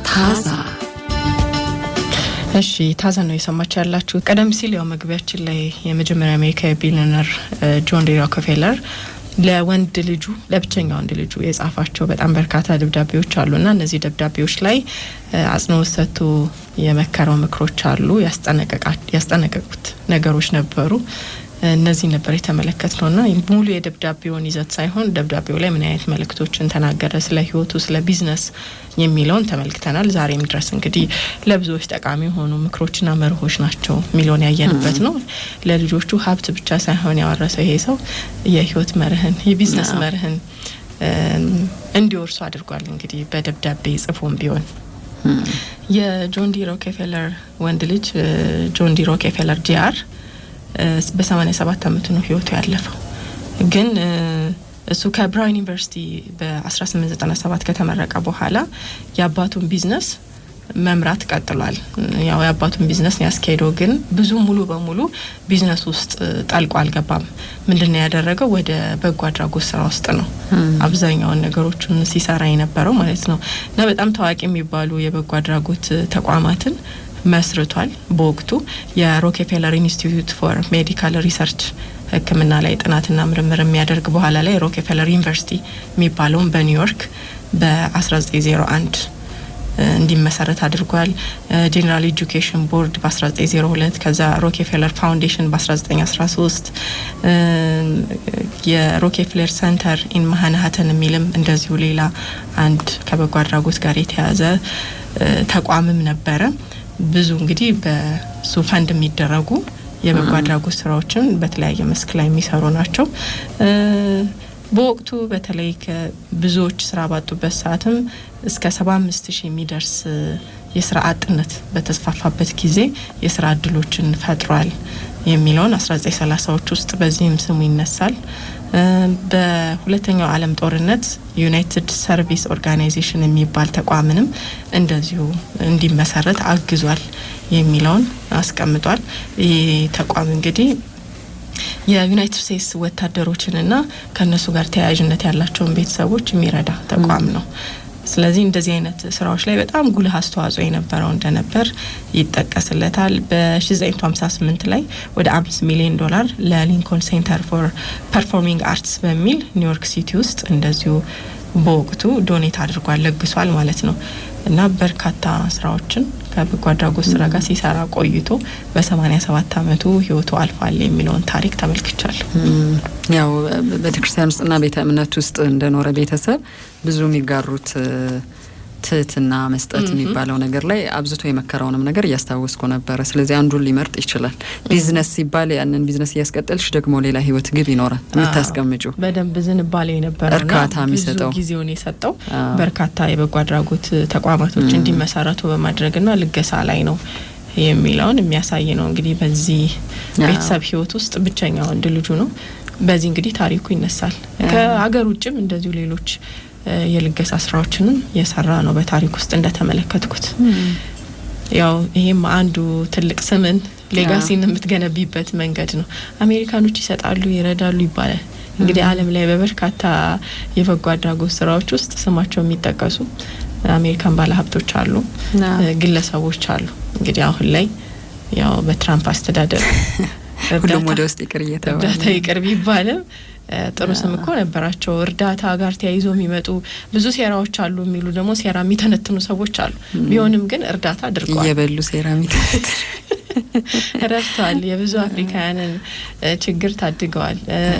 ታዛ እሺ ታዛ ነው የሰማችሁ ያላችሁ። ቀደም ሲል ያው መግቢያችን ላይ የመጀመሪያ አሜሪካዊ ቢሊዮነር ጆን ዲ ሮክፌለር ለወንድ ልጁ ለብቸኛው ወንድ ልጁ የጻፋቸው በጣም በርካታ ደብዳቤዎች አሉና እነዚህ ደብዳቤዎች ላይ አጽንኦት ሰጥቶ የመከረው ምክሮች አሉ፣ ያስጠነቀቁት ነገሮች ነበሩ። እነዚህ ነበር የተመለከትነውና ሙሉ የደብዳቤውን ይዘት ሳይሆን ደብዳቤው ላይ ምን አይነት መልእክቶችን ተናገረ፣ ስለ ህይወቱ፣ ስለ ቢዝነስ የሚለውን ተመልክተናል። ዛሬም ድረስ እንግዲህ ለብዙዎች ጠቃሚ የሆኑ ምክሮችና መርሆች ናቸው ሚሊዮን ያየንበት ነው። ለልጆቹ ሀብት ብቻ ሳይሆን ያወረሰው ይሄ ሰው የህይወት መርህን፣ የቢዝነስ መርህን እንዲወርሱ አድርጓል። እንግዲህ በደብዳቤ ጽፎም ቢሆን የጆን ዲ ሮክፌለር ወንድ ልጅ ጆን ዲ ሮክፌለር ጂአር በ87 አመቱ ነው ህይወቱ ያለፈው። ግን እሱ ከብራውን ዩኒቨርሲቲ በ1897 ከተመረቀ በኋላ የአባቱን ቢዝነስ መምራት ቀጥሏል። ያው የአባቱን ቢዝነስ ያስኬደው ግን ብዙ ሙሉ በሙሉ ቢዝነስ ውስጥ ጣልቆ አልገባም። ምንድነው ያደረገው? ወደ በጎ አድራጎት ስራ ውስጥ ነው አብዛኛውን ነገሮችን ሲሰራ የነበረው ማለት ነው። እና በጣም ታዋቂ የሚባሉ የበጎ አድራጎት ተቋማትን መስርቷል። በወቅቱ የሮክፌለር ኢንስቲትዩት ፎር ሜዲካል ሪሰርች ህክምና ላይ ጥናትና ምርምር የሚያደርግ በኋላ ላይ ሮክፌለር ዩኒቨርሲቲ የሚባለውን በኒውዮርክ በ1901 እንዲመሰረት አድርጓል። ጄነራል ኤጁኬሽን ቦርድ በ1902 ከዛ ሮክፌለር ፋውንዴሽን በ1913 የሮክፌለር ሴንተር ኢን ማንሃተን የሚልም እንደዚሁ ሌላ አንድ ከበጎ አድራጎት ጋር የተያዘ ተቋምም ነበረ። ብዙ እንግዲህ በሱ ፈንድ የሚደረጉ የበጎ አድራጎት ስራዎችን በተለያየ መስክ ላይ የሚሰሩ ናቸው። በወቅቱ በተለይ ብዙዎች ስራ ባጡበት ሰዓትም እስከ 75,000 የሚደርስ የስራ አጥነት በተስፋፋበት ጊዜ የስራ እድሎችን ፈጥሯል የሚለውን 1930ዎች ውስጥ በዚህም ስሙ ይነሳል። በሁለተኛው ዓለም ጦርነት ዩናይትድ ሰርቪስ ኦርጋናይዜሽን የሚባል ተቋምንም እንደዚሁ እንዲመሰረት አግዟል የሚለውን አስቀምጧል። ይህ ተቋም እንግዲህ የዩናይትድ ስቴትስ ወታደሮችንና ከነሱ ጋር ተያያዥነት ያላቸውን ቤተሰቦች የሚረዳ ተቋም ነው። ስለዚህ እንደዚህ አይነት ስራዎች ላይ በጣም ጉልህ አስተዋጽኦ የነበረው እንደነበር ይጠቀስለታል። በ1958 ላይ ወደ $5 ሚሊዮን ለሊንኮን ሴንተር ፎር ፐርፎርሚንግ አርትስ በሚል ኒውዮርክ ሲቲ ውስጥ እንደዚሁ በወቅቱ ዶኔት አድርጓል፣ ለግሷል ማለት ነው። እና በርካታ ስራዎችን ከበጎ አድራጎት ስራ ጋር ሲሰራ ቆይቶ በ87 አመቱ ህይወቱ አልፏል የሚለውን ታሪክ ተመልክቻለሁ። ያው በቤተክርስቲያን ውስጥና ቤተ እምነት ውስጥ እንደኖረ ቤተሰብ ብዙ የሚጋሩት ትህትና መስጠት የሚባለው ነገር ላይ አብዝቶ የመከረውንም ነገር እያስታወስኩ ነበር። ስለዚህ አንዱን ሊመርጥ ይችላል። ቢዝነስ ሲባል ያንን ቢዝነስ እያስቀጠልሽ ደግሞ ሌላ ህይወት ግብ ይኖራል የምታስቀምጪው። በደንብ ዝንባሌ የነበረውና እርካታ የሚሰጠው ጊዜውን የሰጠው በርካታ የበጎ አድራጎት ተቋማቶች እንዲመሰረቱ በማድረግና ልገሳ ላይ ነው የሚለውን የሚያሳይ ነው። እንግዲህ በዚህ ቤተሰብ ህይወት ውስጥ ብቸኛው ወንድ ልጁ ነው። በዚህ እንግዲህ ታሪኩ ይነሳል። ከሀገር ውጭም እንደዚሁ ሌሎች የልገሳ ስራዎችንም የሰራ ነው በታሪክ ውስጥ እንደተመለከትኩት። ያው ይሄም አንዱ ትልቅ ስምን ሌጋሲን የምትገነቢበት መንገድ ነው። አሜሪካኖች ይሰጣሉ፣ ይረዳሉ ይባላል። እንግዲህ ዓለም ላይ በበርካታ የበጎ አድራጎት ስራዎች ውስጥ ስማቸው የሚጠቀሱ አሜሪካን ባለሀብቶች አሉ፣ ግለሰቦች አሉ። እንግዲህ አሁን ላይ ያው በትራምፕ አስተዳደር ሁሉም ወደ ውስጥ ይቅር እየተባለ እርዳታ ይቅር ቢባልም ጥሩ ስም እኮ ነበራቸው። እርዳታ ጋር ተያይዞ የሚመጡ ብዙ ሴራዎች አሉ የሚሉ ደግሞ ሴራ የሚተነትኑ ሰዎች አሉ። ቢሆንም ግን እርዳታ አድርገዋል፣ እየበሉ ሴራ የሚተነትኑ ረድተዋል። የብዙ አፍሪካውያንን ችግር ታድገዋል።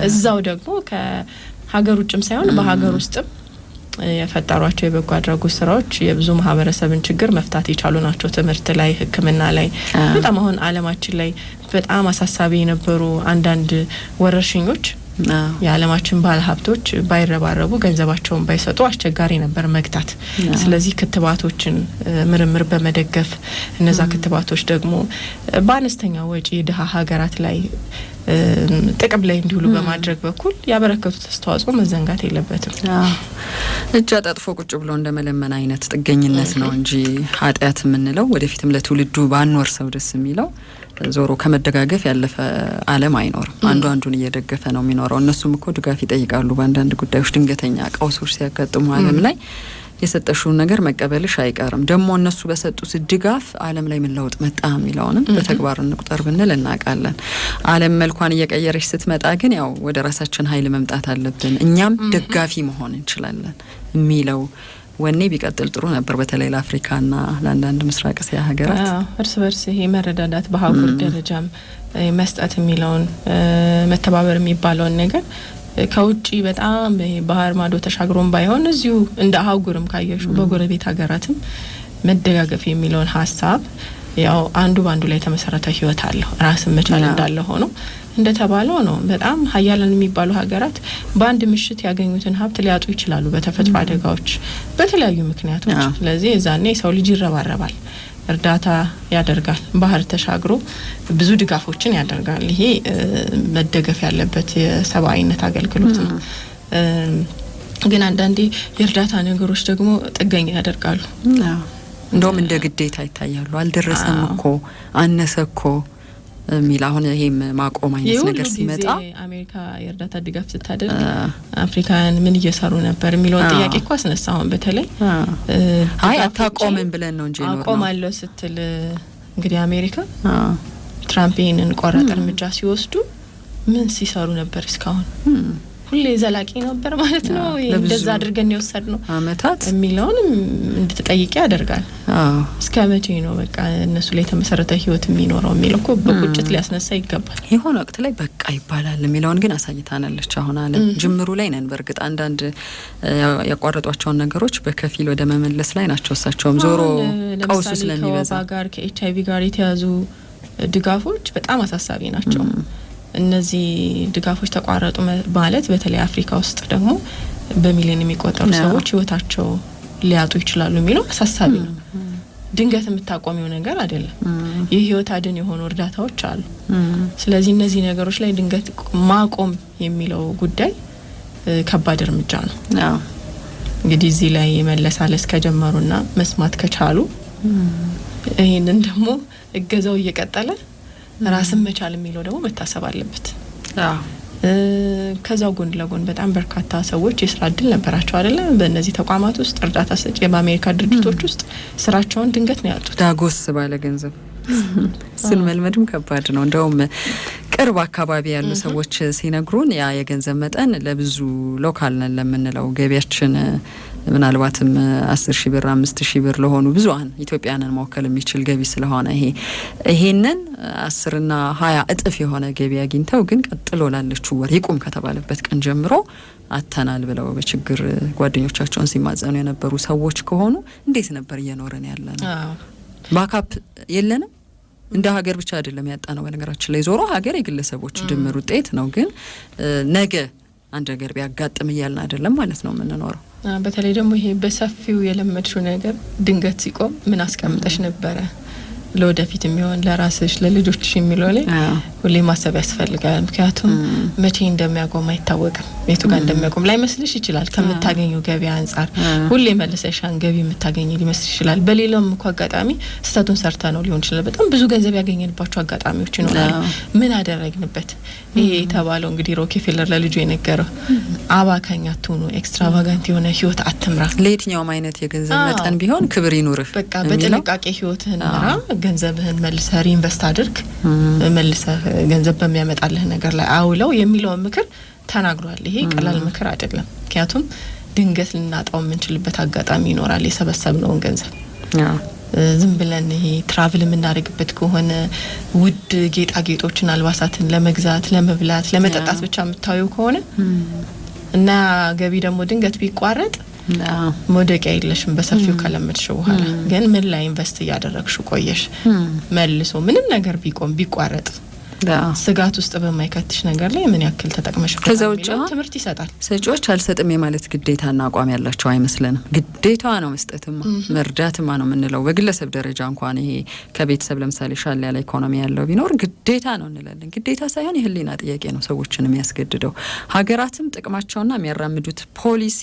እዛው ደግሞ ከሀገር ውጭም ሳይሆን በሀገር ውስጥም የፈጠሯቸው የበጎ አድራጎት ስራዎች የብዙ ማህበረሰብን ችግር መፍታት የቻሉ ናቸው። ትምህርት ላይ፣ ሕክምና ላይ በጣም አሁን ዓለማችን ላይ በጣም አሳሳቢ የነበሩ አንዳንድ ወረርሽኞች የዓለማችን ባለሀብቶች ባይረባረቡ ገንዘባቸውን ባይሰጡ አስቸጋሪ ነበር መግታት። ስለዚህ ክትባቶችን ምርምር በመደገፍ እነዛ ክትባቶች ደግሞ በአነስተኛ ወጪ ድሃ ሀገራት ላይ ጥቅም ላይ እንዲውሉ በማድረግ በኩል ያበረከቱት አስተዋጽኦ መዘንጋት የለበትም። እጅ አጣጥፎ ቁጭ ብሎ እንደመለመን አይነት ጥገኝነት ነው እንጂ ኃጢአት የምንለው ወደፊትም ለትውልዱ ባንወርሰው ደስ የሚለው ዞሮ ከመደጋገፍ ያለፈ ዓለም አይኖርም። አንዱ አንዱን እየደገፈ ነው የሚኖረው። እነሱም እኮ ድጋፍ ይጠይቃሉ በአንዳንድ ጉዳዮች ድንገተኛ ቀውሶች ሲያጋጥሙ ዓለም ላይ የሰጠሽውን ነገር መቀበልሽ አይቀርም። ደግሞ እነሱ በሰጡት ድጋፍ ዓለም ላይ ምን ለውጥ መጣ የሚለውንም በተግባር እንቁጠር ብንል እናውቃለን። ዓለም መልኳን እየቀየረች ስትመጣ ግን ያው ወደ ራሳችን ኃይል መምጣት አለብን። እኛም ደጋፊ መሆን እንችላለን የሚለው ወኔ ቢቀጥል ጥሩ ነበር። በተለይ ለአፍሪካና ለአንዳንድ ምስራቅ እስያ ሀገራት እርስ በርስ ይሄ መረዳዳት በአህጉር ደረጃም መስጠት የሚለውን መተባበር የሚባለውን ነገር ከውጪ በጣም ባህር ማዶ ተሻግሮም ባይሆን እዚሁ እንደ አህጉርም ካየሹ በጎረቤት ሀገራትም መደጋገፍ የሚለውን ሀሳብ ያው አንዱ ባንዱ ላይ የተመሰረተ ህይወት አለው። ራስን መቻል እንዳለ ሆኖ እንደተባለው ነው። በጣም ሀያላን የሚባሉ ሀገራት በአንድ ምሽት ያገኙትን ሀብት ሊያጡ ይችላሉ በተፈጥሮ አደጋዎች፣ በተለያዩ ምክንያቶች። ስለዚህ የዛኔ ሰው ልጅ ይረባረባል፣ እርዳታ ያደርጋል፣ ባህር ተሻግሮ ብዙ ድጋፎችን ያደርጋል። ይሄ መደገፍ ያለበት የሰብአዊነት አገልግሎት ነው። ግን አንዳንዴ የእርዳታ ነገሮች ደግሞ ጥገኛ ያደርጋሉ። እንደውም እንደ ግዴታ ይታያሉ። አልደረሰም እኮ አነሰ እኮ ሚል አሁን ይሄም ማቆም አይነት ነገር ሲመጣ አሜሪካ የእርዳታ ድጋፍ ስታደርግ አፍሪካን ምን እየሰሩ ነበር የሚለውን ጥያቄ እኮ አስነሳ። አሁን በተለይ አይ አታቆምን ብለን ነው እንጂ ነው አቆማለሁ ስትል እንግዲህ አሜሪካ ትራምፕ ይሄንን ቆራጥ እርምጃ ሲወስዱ ምን ሲሰሩ ነበር እስካሁን? ሁሌ ዘላቂ ነበር ማለት ነው። እንደዛ አድርገን የወሰድነው አመታት የሚለውን እንድትጠይቂ ያደርጋል። እስከ መቼ ነው በቃ እነሱ ላይ የተመሰረተ ህይወት የሚኖረው የሚለው እኮ በቁጭት ሊያስነሳ ይገባል። የሆነ ወቅት ላይ በቃ ይባላል የሚለውን ግን አሳይታናለች። አሁን አለ ጅምሩ ላይ ነን። በእርግጥ አንዳንድ ያቋረጧቸውን ነገሮች በከፊል ወደ መመለስ ላይ ናቸው። እሳቸውም ዞሮ ቀውሱ ስለሚበዛ ጋር ከኤችአይቪ ጋር የተያዙ ድጋፎች በጣም አሳሳቢ ናቸው። እነዚህ ድጋፎች ተቋረጡ ማለት በተለይ አፍሪካ ውስጥ ደግሞ በሚሊዮን የሚቆጠሩ ሰዎች ህይወታቸው ሊያጡ ይችላሉ የሚለው አሳሳቢ ነው። ድንገት የምታቆሚው ነገር አይደለም። የህይወት አድን የሆኑ እርዳታዎች አሉ። ስለዚህ እነዚህ ነገሮች ላይ ድንገት ማቆም የሚለው ጉዳይ ከባድ እርምጃ ነው። እንግዲህ እዚህ ላይ መለሳለስ ከጀመሩና መስማት ከቻሉ ይሄንን ደግሞ እገዛው እየቀጠለ ራስን መቻል የሚለው ደግሞ መታሰብ አለበት። ከዛው ጎን ለጎን በጣም በርካታ ሰዎች የስራ እድል ነበራቸው አይደለ? በእነዚህ ተቋማት ውስጥ እርዳታ ሰጪ በአሜሪካ ድርጅቶች ውስጥ ስራቸውን ድንገት ነው ያጡት። ዳጎስ ባለ ገንዘብ እሱን መልመድም ከባድ ነው። እንደውም ቅርብ አካባቢ ያሉ ሰዎች ሲነግሩን ያ የገንዘብ መጠን ለብዙ ሎካል ነን ለምንለው ገቢያችን ምናልባትም 10,000 ብር 5,000 ብር ለሆኑ ብዙሃን ኢትዮጵያንን መወከል የሚችል ገቢ ስለሆነ ይሄንን 10 እና 20 እጥፍ የሆነ ገቢ አግኝተው ግን ቀጥሎ ላለችው ወር ይቁም ከተባለበት ቀን ጀምሮ አተናል ብለው በችግር ጓደኞቻቸውን ሲማጸኑ የነበሩ ሰዎች ከሆኑ እንዴት ነበር እየኖረን ያለነው? ባካፕ የለንም። እንደ ሀገር ብቻ አይደለም ያጣነው። በነገራችን ላይ ዞሮ ሀገር የግለሰቦች ድምር ውጤት ነው። ግን ነገ አንድ ነገር ቢያጋጥም እያልን አይደለም ማለት ነው የምንኖረው። በተለይ ደግሞ ይሄ በሰፊው የለመድሽው ነገር ድንገት ሲቆም ምን አስቀምጠሽ ነበረ ለወደፊት የሚሆን ለራስሽ ለልጆችሽ የሚለው ላይ ሁሌ ማሰብ ያስፈልጋል። ምክንያቱም መቼ እንደሚያቆም አይታወቅም። የቱ ጋር እንደሚያቆም ላይመስልሽ ይችላል። ከምታገኘው ገቢ አንጻር ሁሌ መልሰሻን ገቢ የምታገኝ ሊመስልሽ ይችላል። በሌላም እኮ አጋጣሚ ስህተቱን ሰርታ ነው ሊሆን ይችላል። በጣም ብዙ ገንዘብ ያገኘንባቸው አጋጣሚዎች ይኖራሉ። ምን አደረግንበት? ይሄ የተባለው እንግዲህ ሮኬፌለር ለልጁ የነገረው አባካኝ አትሁኑ፣ ኤክስትራቫጋንት የሆነ ህይወት አትምራ። ለየትኛውም አይነት የገንዘብ መጠን ቢሆን ክብር ይኑርህ። በቃ በጥንቃቄ ህይወትህን ምራ። ገንዘብህን መልሰህ ሪኢንቨስት አድርግ፣ መልሰህ ገንዘብ በሚያመጣልህ ነገር ላይ አውለው የሚለውን ምክር ተናግሯል። ይሄ ቀላል ምክር አይደለም። ምክንያቱም ድንገት ልናጣው የምንችልበት አጋጣሚ ይኖራል። የሰበሰብነውን ገንዘብ ዝም ብለን ይሄ ትራቭል የምናደርግበት ከሆነ ውድ ጌጣጌጦችን፣ አልባሳትን ለመግዛት፣ ለመብላት፣ ለመጠጣት ብቻ የምታዩ ከሆነ እና ገቢ ደግሞ ድንገት ቢቋረጥ ሞደቂያ የለሽም። በሰፊው ከለመድሽ በኋላ ግን ምን ላይ ኢንቨስት እያደረግሽ ቆየሽ? መልሶ ምንም ነገር ቢቆም ቢቋረጥ ስጋት ውስጥ በማይከትሽ ነገር ላይ ምን ያክል ተጠቅመሽ ትምህርት ይሰጣል። ሰጪዎች አልሰጥም የማለት ግዴታና አቋም ያላቸው አይመስለንም። ግዴታዋ ነው መስጠትማ መርዳትማ ነው የምንለው። በግለሰብ ደረጃ እንኳን ይሄ ከቤተሰብ ለምሳሌ ሻል ያለ ኢኮኖሚ ያለው ቢኖር ግዴታ ነው እንላለን። ግዴታ ሳይሆን የህሊና ጥያቄ ነው ሰዎችን የሚያስገድደው። ሀገራትም ጥቅማቸውና የሚያራምዱት ፖሊሲ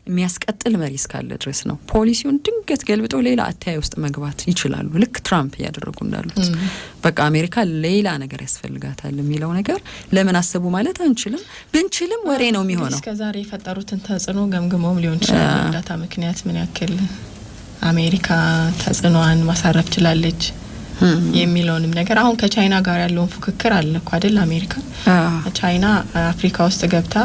የሚያስቀጥል መሪ እስካለ ድረስ ነው። ፖሊሲውን ድንገት ገልብጠው ሌላ አተያይ ውስጥ መግባት ይችላሉ። ልክ ትራምፕ እያደረጉ እንዳሉት በቃ አሜሪካ ሌላ ነገር ያስፈልጋታል የሚለው ነገር ለምን አሰቡ ማለት አንችልም። ብንችልም ወሬ ነው የሚሆነው። እስከዛሬ የፈጠሩትን ተጽዕኖ ገምግመውም ሊሆን ይችላል። እርዳታ ምክንያት ምን ያክል አሜሪካ ተጽዕኖዋን ማሳረፍ ችላለች የሚለውንም ነገር አሁን ከቻይና ጋር ያለውን ፉክክር አለ እኮ አይደል? አሜሪካ ቻይና አፍሪካ ውስጥ ገብታ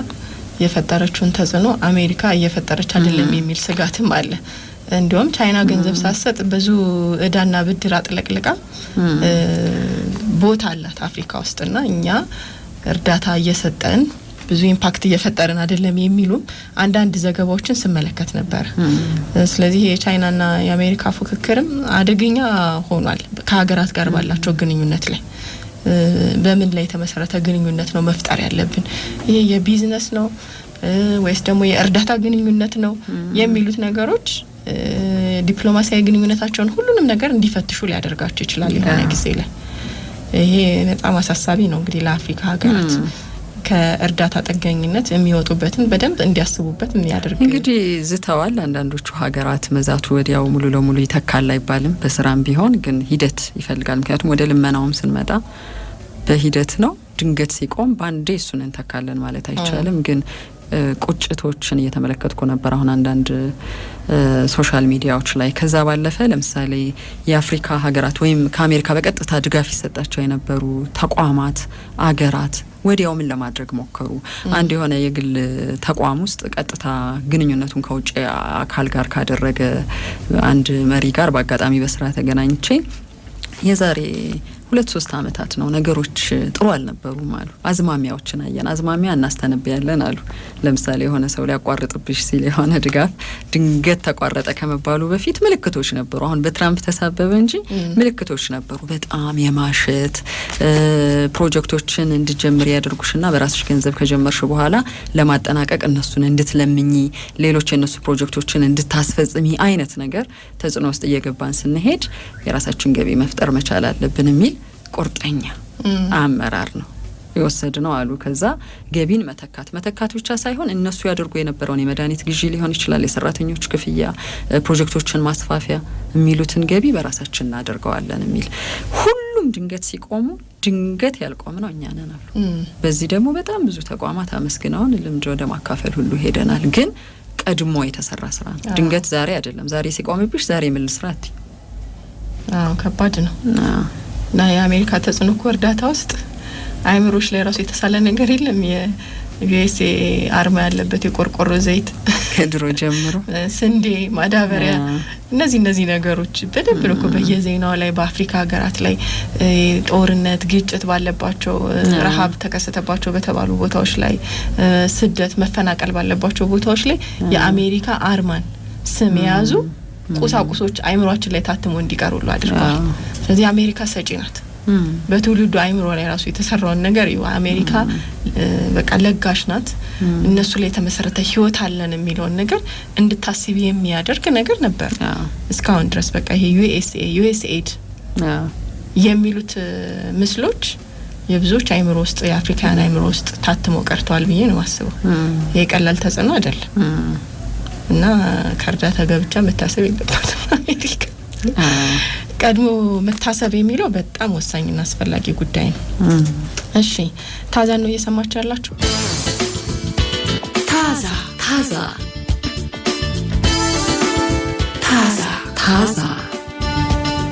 የፈጠረችውን ተጽዕኖ አሜሪካ እየፈጠረች አይደለም የሚል ስጋትም አለ። እንዲሁም ቻይና ገንዘብ ሳሰጥ ብዙ እዳና ብድር አጥለቅልቃ ቦታ አላት አፍሪካ ውስጥና እኛ እርዳታ እየሰጠን ብዙ ኢምፓክት እየፈጠርን አይደለም የሚሉም አንዳንድ ዘገባዎችን ስመለከት ነበር። ስለዚህ የቻይናና የአሜሪካ ፉክክርም አደገኛ ሆኗል። ከሀገራት ጋር ባላቸው ግንኙነት ላይ በምን ላይ የተመሰረተ ግንኙነት ነው መፍጠር ያለብን? ይሄ የቢዝነስ ነው ወይስ ደግሞ የእርዳታ ግንኙነት ነው የሚሉት ነገሮች ዲፕሎማሲያዊ ግንኙነታቸውን ሁሉንም ነገር እንዲፈትሹ ሊያደርጋቸው ይችላል የሆነ ጊዜ ላይ። ይሄ በጣም አሳሳቢ ነው እንግዲህ ለአፍሪካ ሀገራት ከእርዳታ ጠገኝነት የሚወጡበትን በደንብ እንዲያስቡበት የሚያደርግ እንግዲህ ዝተዋል። አንዳንዶቹ ሀገራት መዛቱ ወዲያው ሙሉ ለሙሉ ይተካል አይባልም። በስራም ቢሆን ግን ሂደት ይፈልጋል። ምክንያቱም ወደ ልመናውም ስንመጣ በሂደት ነው። ድንገት ሲቆም ባንዴ እሱን እንተካለን ማለት አይቻልም። ግን ቁጭቶችን እየተመለከትኩ ነበር አሁን አንዳንድ ሶሻል ሚዲያዎች ላይ። ከዛ ባለፈ ለምሳሌ የአፍሪካ ሀገራት ወይም ከአሜሪካ በቀጥታ ድጋፍ ይሰጣቸው የነበሩ ተቋማት አገራት ወዲያው ምን ለማድረግ ሞከሩ? አንድ የሆነ የግል ተቋም ውስጥ ቀጥታ ግንኙነቱን ከውጭ አካል ጋር ካደረገ አንድ መሪ ጋር በአጋጣሚ በስራ ተገናኝቼ የዛሬ 2-3 አመታት ነው ነገሮች ጥሩ አልነበሩም አሉ። አዝማሚያዎችን አየን። አዝማሚያ እናስተነብያለን አሉ። ለምሳሌ የሆነ ሰው ሊያቋርጥብሽ ሲል የሆነ ድጋፍ ድንገት ተቋረጠ ከመባሉ በፊት ምልክቶች ነበሩ። አሁን በትራምፕ ተሳበበ እንጂ ምልክቶች ነበሩ። በጣም የማሸት ፕሮጀክቶችን እንድጀምር ያደርጉሽና በራስሽ ገንዘብ ከጀመርሽ በኋላ ለማጠናቀቅ እነሱን እንድትለምኚ፣ ሌሎች የነሱ ፕሮጀክቶችን እንድታስፈጽሚ አይነት ነገር ተጽዕኖ ውስጥ እየገባን ስንሄድ የራሳችን ገቢ መፍጠር መቻል አለብን የሚል ቁርጠኛ አመራር ነው የወሰድ ነው አሉ። ከዛ ገቢን መተካት ብቻ ሳይሆን እነሱ ያደርጉ የነበረውን የመድኃኒት ግዢ ሊሆን ይችላል፣ የሰራተኞች ክፍያ፣ ፕሮጀክቶችን ማስፋፊያ የሚሉትን ገቢ በራሳችን እናደርገዋለን የሚል ሁሉም ድንገት ሲቆሙ ድንገት ያልቆም ነው እኛ ነን አሉ። በዚህ ደግሞ በጣም ብዙ ተቋማት አመስግነውን ልምድ ወደ ማካፈል ሁሉ ሄደናል። ግን ቀድሞ የተሰራ ስራ ነው። ድንገት ዛሬ አይደለም። ዛሬ ሲቆምብሽ ዛሬ ምን ልስራት? ከባድ ነው። እና የአሜሪካ ተጽዕኖ እኮ እርዳታ ውስጥ አይምሮሽ ላይ ራሱ የተሳለ ነገር የለም። የዩኤስኤ አርማ ያለበት የቆርቆሮ ዘይት ከድሮ ጀምሮ ስንዴ፣ ማዳበሪያ፣ እነዚህ ነገሮች በደንብ ነው እኮ በየዜናው ላይ በአፍሪካ ሀገራት ላይ ጦርነት፣ ግጭት ባለባቸው፣ ረሃብ ተከሰተባቸው በተባሉ ቦታዎች ላይ፣ ስደት፣ መፈናቀል ባለባቸው ቦታዎች ላይ የአሜሪካ አርማን ስም የያዙ ቁሳቁሶች አይምሮአችን ላይ ታትሞ እንዲቀሩሉ አድርገዋል። ስለዚህ አሜሪካ ሰጪ ናት። በትውልዱ አይምሮ ላይ ራሱ የተሰራውን ነገር አሜሪካ በቃ ለጋሽ ናት። እነሱ ላይ የተመሰረተ ህይወት አለን የሚለውን ነገር እንድታስቢ የሚያደርግ ነገር ነበር እስካሁን ድረስ። በቃ ይሄ ዩኤስኤድ የሚሉት ምስሎች የብዙዎች አይምሮ ውስጥ የአፍሪካን አይምሮ ውስጥ ታትሞ ቀርተዋል ብዬ ነው ማስበው። ይሄ ቀላል ተጽዕኖ አይደለም እና ከእርዳታ ገብቻ መታሰብ የለባትም አሜሪካ። ቀድሞ መታሰብ የሚለው በጣም ወሳኝና አስፈላጊ ጉዳይ ነው። እሺ ታዛ ነው እየሰማችሁ ያላችሁ። ታዛ